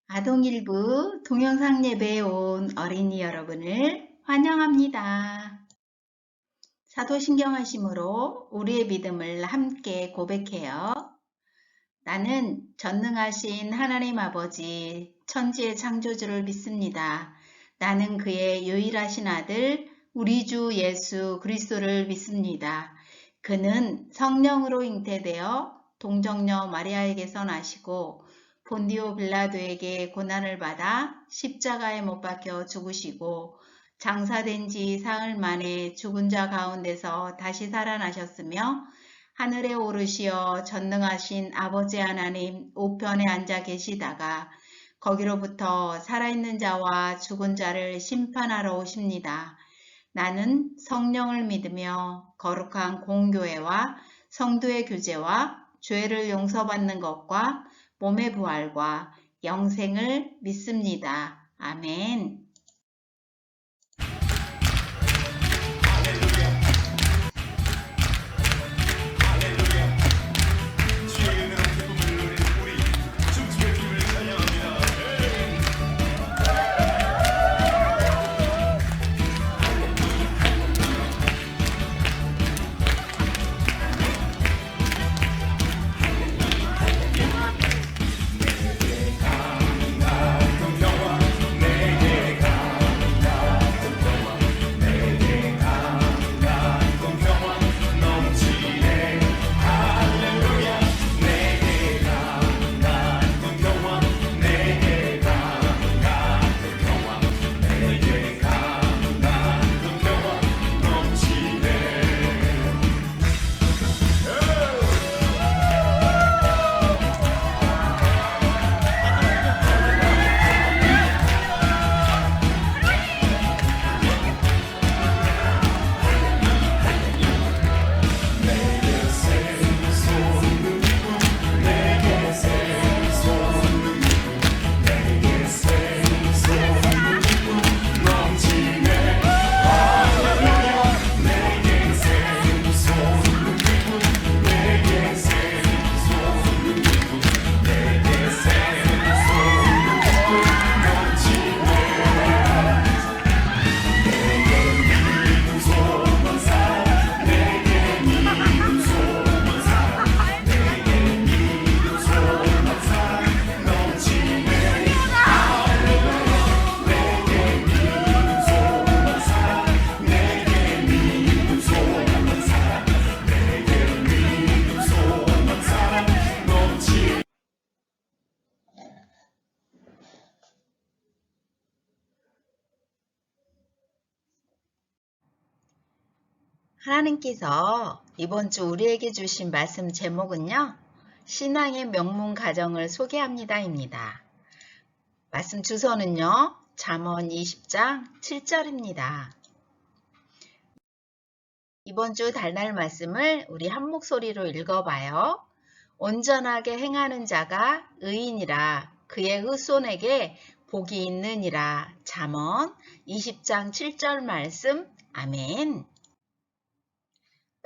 아동일부 동영상 예배에 온 어린이 여러분을 환영합니다. 사도신경하심으로 우리의 믿음을 함께 고백해요. 나는 전능하신 하나님 아버지 천지의 창조주를 믿습니다. 나는 그의 유일하신 아들 우리 주 예수 그리스도를 믿습니다. 그는 성령으로 잉태되어 동정녀 마리아에게서 나시고 본디오 빌라도에게 고난을 받아 십자가에 못 박혀 죽으시고 장사된 지 사흘 만에 죽은 자 가운데서 다시 살아나셨으며 하늘에 오르시어 전능하신 아버지 하나님 우편에 앉아 계시다가 거기로부터 살아있는 자와 죽은 자를 심판하러 오십니다. 나는 성령을 믿으며 거룩한 공교회와 성도의 교제와 죄를 용서받는 것과 몸의 부활과 영생을 믿습니다. 아멘. 하나님께서 이번 주 우리에게 주신 말씀 제목은요. 신앙의 명문 가정을 소개합니다입니다. 말씀 주소는요. 잠언 20장 7절입니다. 이번 주 달날 말씀을 우리 한 목소리로 읽어봐요. 온전하게 행하는 자가 의인이라 그의 후손에게 복이 있느니라. 잠언 20장 7절 말씀. 아멘.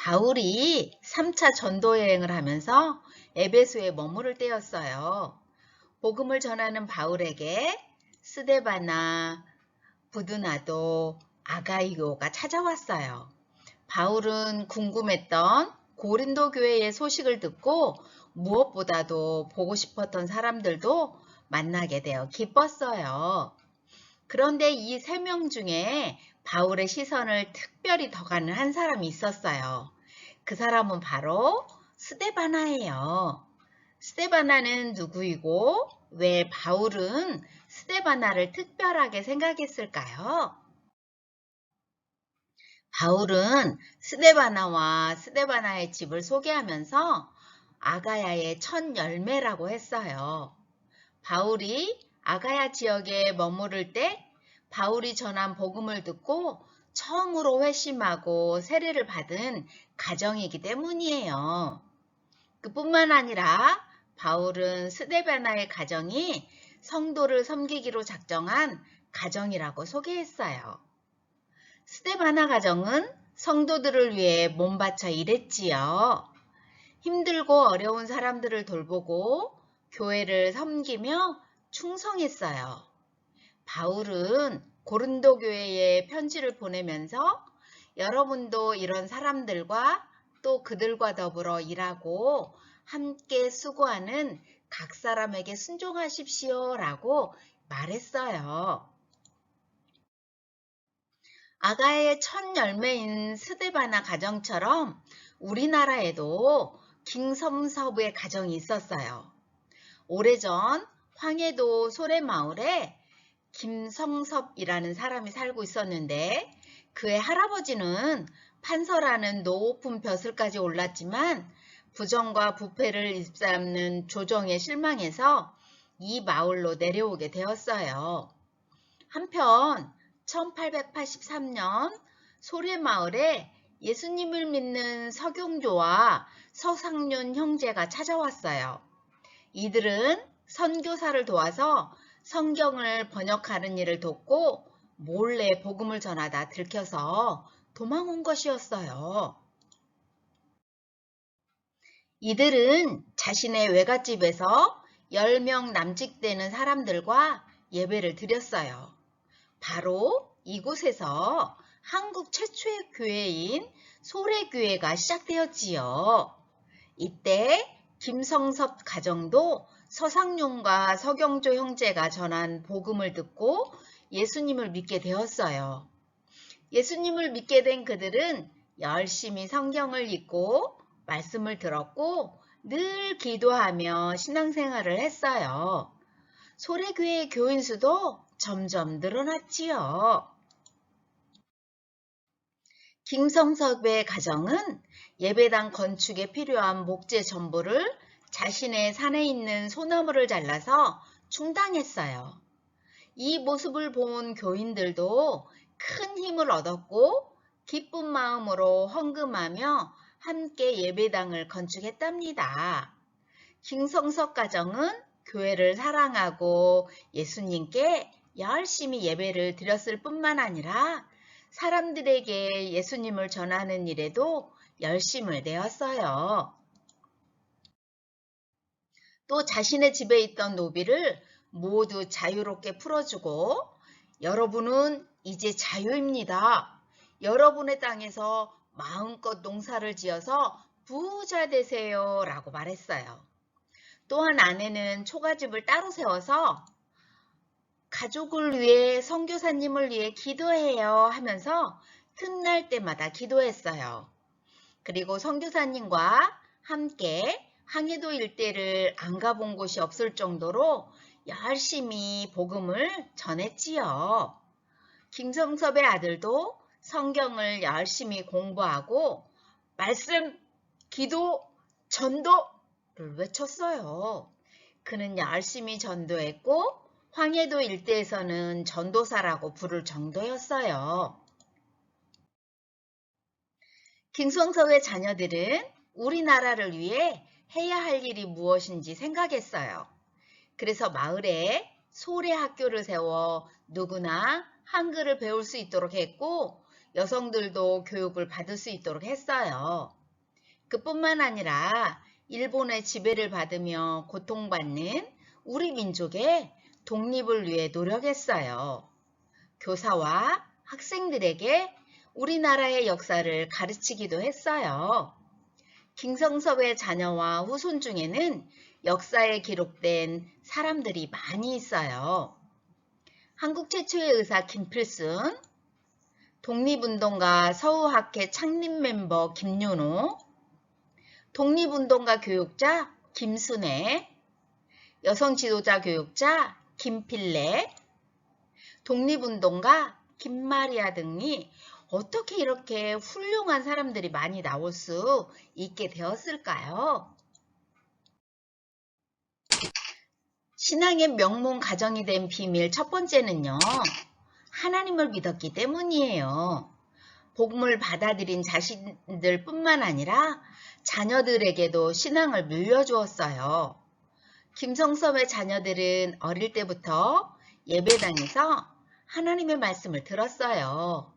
바울이 3차 전도 여행을 하면서 에베소에 머무를 때였어요. 복음을 전하는 바울에게 스데바나, 부드나도, 아가이오가 찾아왔어요. 바울은 궁금했던 고린도 교회의 소식을 듣고 무엇보다도 보고 싶었던 사람들도 만나게 되어 기뻤어요. 그런데 이 3명 중에 바울의 시선을 특별히 더 가는 한 사람이 있었어요. 그 사람은 바로 스데바나예요. 스데바나는 누구이고 왜 바울은 스데바나를 특별하게 생각했을까요? 바울은 스데바나와 스데바나의 집을 소개하면서 아가야의 첫 열매라고 했어요. 바울이 아가야 지역에 머무를 때 바울이 전한 복음을 듣고 처음으로 회심하고 세례를 받은 가정이기 때문이에요. 그뿐만 아니라 바울은 스데바나의 가정이 성도를 섬기기로 작정한 가정이라고 소개했어요. 스데바나 가정은 성도들을 위해 몸바쳐 일했지요. 힘들고 어려운 사람들을 돌보고 교회를 섬기며 충성했어요. 바울은 고린도 교회에 편지를 보내면서 여러분도 이런 사람들과 또 그들과 더불어 일하고 함께 수고하는 각 사람에게 순종하십시오 라고 말했어요. 아가의 첫 열매인 스데바나 가정처럼 우리나라에도 김성섭의 가정이 있었어요. 오래전 황해도 소래마을에 김성섭이라는 사람이 살고 있었는데 그의 할아버지는 판서라는 높은 벼슬까지 올랐지만 부정과 부패를 일삼는 조정에 실망해서 이 마을로 내려오게 되었어요. 한편 1883년 소래마을에 예수님을 믿는 서경조와 서상륜 형제가 찾아왔어요. 이들은 선교사를 도와서 성경을 번역하는 일을 돕고 몰래 복음을 전하다 들켜서 도망온 것이었어요. 이들은 자신의 외갓집에서 10명 남짓 되는 사람들과 예배를 드렸어요. 바로 이곳에서 한국 최초의 교회인 소래교회가 시작되었지요. 이때 김성섭 가정도 서상륜과 서경조 형제가 전한 복음을 듣고 예수님을 믿게 되었어요. 예수님을 믿게 된 그들은 열심히 성경을 읽고 말씀을 들었고 늘 기도하며 신앙생활을 했어요. 소래교회 교인 수도 점점 늘어났지요. 김성섭의 가정은 예배당 건축에 필요한 목재 전부를 자신의 산에 있는 소나무를 잘라서 충당했어요. 이 모습을 본 교인들도 큰 힘을 얻었고 기쁜 마음으로 헌금하며 함께 예배당을 건축했답니다. 김성섭 가정은 교회를 사랑하고 예수님께 열심히 예배를 드렸을 뿐만 아니라 사람들에게 예수님을 전하는 일에도 열심을 내었어요. 또 자신의 집에 있던 노비를 모두 자유롭게 풀어주고 여러분은 이제 자유입니다. 여러분의 땅에서 마음껏 농사를 지어서 부자 되세요 라고 말했어요. 또한 아내는 초가집을 따로 세워서 가족을 위해 선교사님을 위해 기도해요 하면서 틈날 때마다 기도했어요. 그리고 선교사님과 함께 항해도 일대를 안 가본 곳이 없을 정도로 열심히 복음을 전했지요. 김성섭의 아들도 성경을 열심히 공부하고 말씀, 기도, 전도를 외쳤어요. 그는 열심히 전도했고 황해도 일대에서는 전도사라고 부를 정도였어요. 김성섭의 자녀들은 우리나라를 위해 해야 할 일이 무엇인지 생각했어요. 그래서 마을에 소래 학교를 세워 누구나 한글을 배울 수 있도록 했고 여성들도 교육을 받을 수 있도록 했어요. 그뿐만 아니라 일본의 지배를 받으며 고통받는 우리 민족의 독립을 위해 노력했어요. 교사와 학생들에게 우리나라의 역사를 가르치기도 했어요. 김성섭의 자녀와 후손 중에는 역사에 기록된 사람들이 많이 있어요. 한국 최초의 의사 김필순, 독립운동가 서우학회 창립 멤버 김윤호, 독립운동가 교육자 김순애, 여성 지도자 교육자 김필래, 독립운동가 김마리아 등이 어떻게 이렇게 훌륭한 사람들이 많이 나올 수 있게 되었을까요? 신앙의 명문 가정이 된 비밀 첫 번째는요. 하나님을 믿었기 때문이에요. 복음을 받아들인 자신들 뿐만 아니라 자녀들에게도 신앙을 물려주었어요. 김성섭의 자녀들은 어릴 때부터 예배당에서 하나님의 말씀을 들었어요.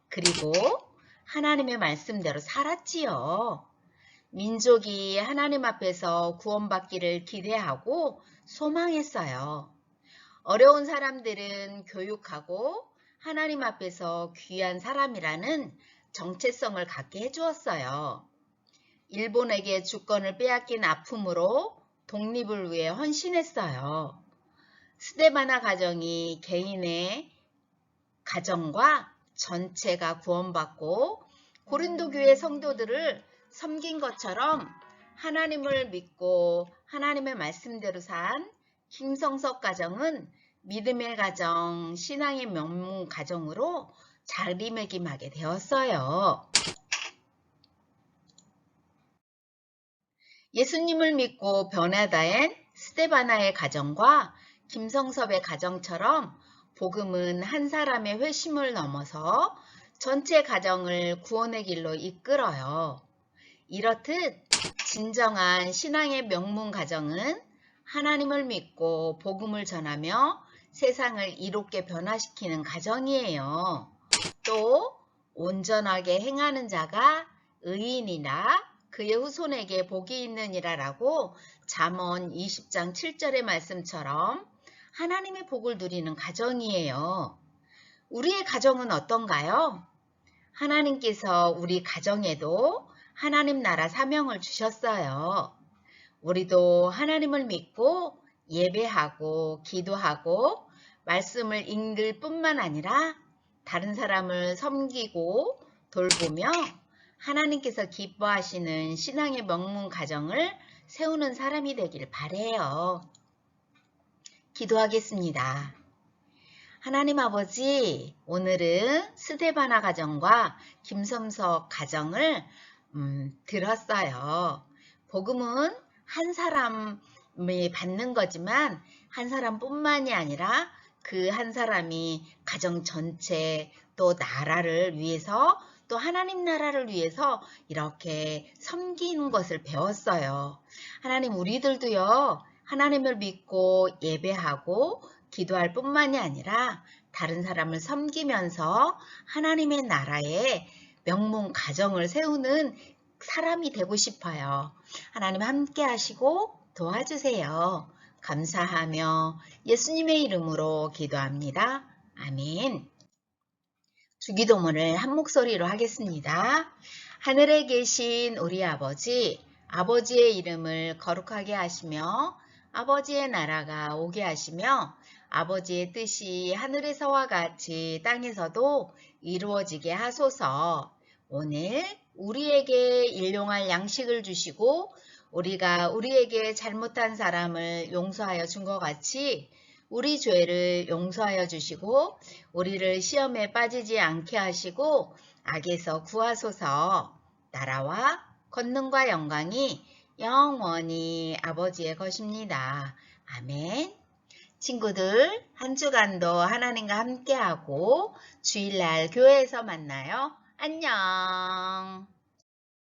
그리고 하나님의 말씀대로 살았지요. 민족이 하나님 앞에서 구원받기를 기대하고 소망했어요. 어려운 사람들은 교육하고 하나님 앞에서 귀한 사람이라는 정체성을 갖게 해주었어요. 일본에게 주권을 빼앗긴 아픔으로 독립을 위해 헌신했어요. 스데바나 가정이 개인의 가정과 전체가 구원받고 고린도 교회 성도들을 섬긴 것처럼 하나님을 믿고 하나님의 말씀대로 산 김성석 가정은 믿음의 가정, 신앙의 명문 가정으로 자리매김하게 되었어요. 예수님을 믿고 변화된 스데바나의 가정과 김성섭의 가정처럼 복음은 한 사람의 회심을 넘어서 전체 가정을 구원의 길로 이끌어요. 이렇듯 진정한 신앙의 명문 가정은 하나님을 믿고 복음을 전하며 세상을 이롭게 변화시키는 가정이에요. 또 온전하게 행하는 자가 의인이나 그의 후손에게 복이 있느니라 라고 잠언 20장 7절의 말씀처럼 하나님의 복을 누리는 가정이에요. 우리의 가정은 어떤가요? 하나님께서 우리 가정에도 하나님 나라 사명을 주셨어요. 우리도 하나님을 믿고 예배하고 기도하고 말씀을 읽을 뿐만 아니라 다른 사람을 섬기고 돌보며 하나님께서 기뻐하시는 신앙의 명문 가정을 세우는 사람이 되길 바라요. 기도하겠습니다. 하나님 아버지, 오늘은 스데바나 가정과 김성석 가정을 들었어요. 복음은 한 사람이 받는 거지만 한 사람뿐만이 아니라 그 한 사람이 가정 전체 또 나라를 위해서 또 하나님 나라를 위해서 이렇게 섬기는 것을 배웠어요. 하나님 우리들도요. 하나님을 믿고 예배하고 기도할 뿐만이 아니라 다른 사람을 섬기면서 하나님의 나라에 명문 가정을 세우는 사람이 되고 싶어요. 하나님 함께 하시고 도와주세요. 감사하며 예수님의 이름으로 기도합니다. 아멘. 주기도문을 한 목소리로 하겠습니다. 하늘에 계신 우리 아버지, 아버지의 이름을 거룩하게 하시며 아버지의 나라가 오게 하시며 아버지의 뜻이 하늘에서와 같이 땅에서도 이루어지게 하소서. 오늘 우리에게 일용할 양식을 주시고 우리가 우리에게 잘못한 사람을 용서하여 준 것 같이 우리 죄를 용서하여 주시고 우리를 시험에 빠지지 않게 하시고 악에서 구하소서. 나라와 권능과 영광이 영원히 아버지의 것입니다. 아멘. 친구들, 한 주간도 하나님과 함께하고 주일날 교회에서 만나요. 안녕.